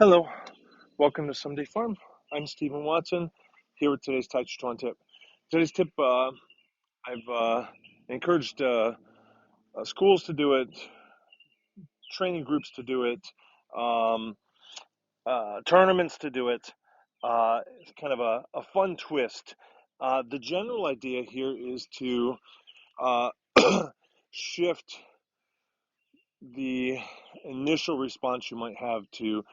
Hello, welcome to Someday Farm. I'm Stephen Watson, here with today's Tàijíquán Tip. Today's tip, I've encouraged schools to do it, training groups to do it, um, tournaments to do it. It's kind of a fun twist. The general idea here is to uh, shift the initial response you might have to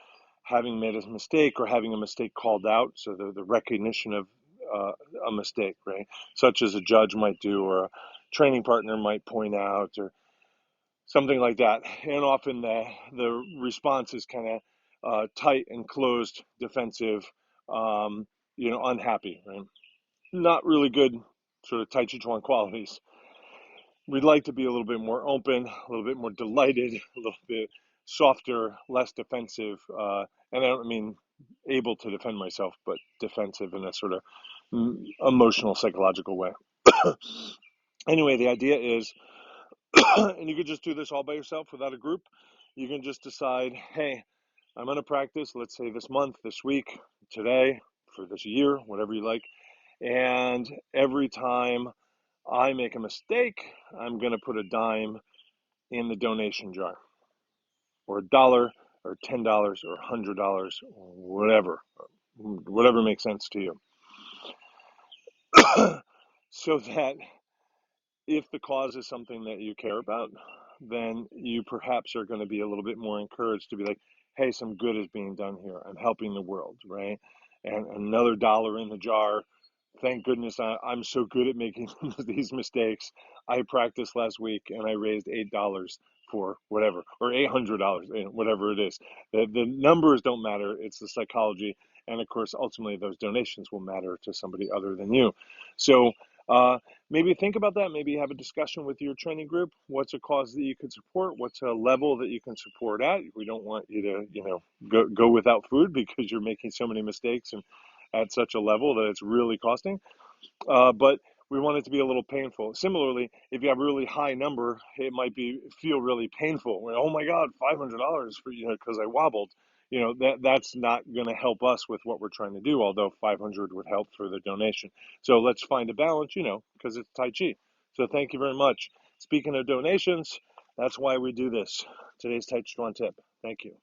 having made a mistake or having a mistake called out. So the recognition of uh, a mistake, right? Such as a judge might do or a training partner might point out or something like that. And often the response is kind of tight and closed, defensive, um, unhappy, right? Not really good sort of Tai Chi Chuan qualities. We'd like to be a little bit more open, a little bit more delighted, a little bit softer, less defensive. And I don't mean able to defend myself, but defensive in a sort of emotional, psychological way. Anyway, the idea is, and you could just do this all by yourself without a group. You can just decide, hey, I'm going to practice, let's say this month, this week, today, for this year, whatever you like. And every time I make a mistake, I'm going to put a dime in the donation jar, or $1, or $10, or $100, or whatever makes sense to you. So that if the cause is something that you care about, then you perhaps are going to be a little bit more encouraged to be like, hey, some good is being done here. I'm helping the world, right? And another dollar in the jar. Thank goodness I'm so good at making these mistakes. I practiced last week and I raised $8 for whatever, or $800, whatever it is. The numbers don't matter. It's the psychology. And of course, ultimately, those donations will matter to somebody other than you. So maybe think about that. Maybe have a discussion with your training group. What's a cause that you could support? What's a level that you can support at? We don't want you to, go without food because you're making so many mistakes and at such a level that it's really costing. But we want it to be a little painful. Similarly, if you have a really high number, it might feel really painful. Oh my God, $500 for because I wobbled. That's not going to help us with what we're trying to do. Although 500 would help for the donation. So let's find a balance. Because it's Tai Chi. So thank you very much. Speaking of donations, that's why we do this. Today's Tai Chi Tip. Thank you.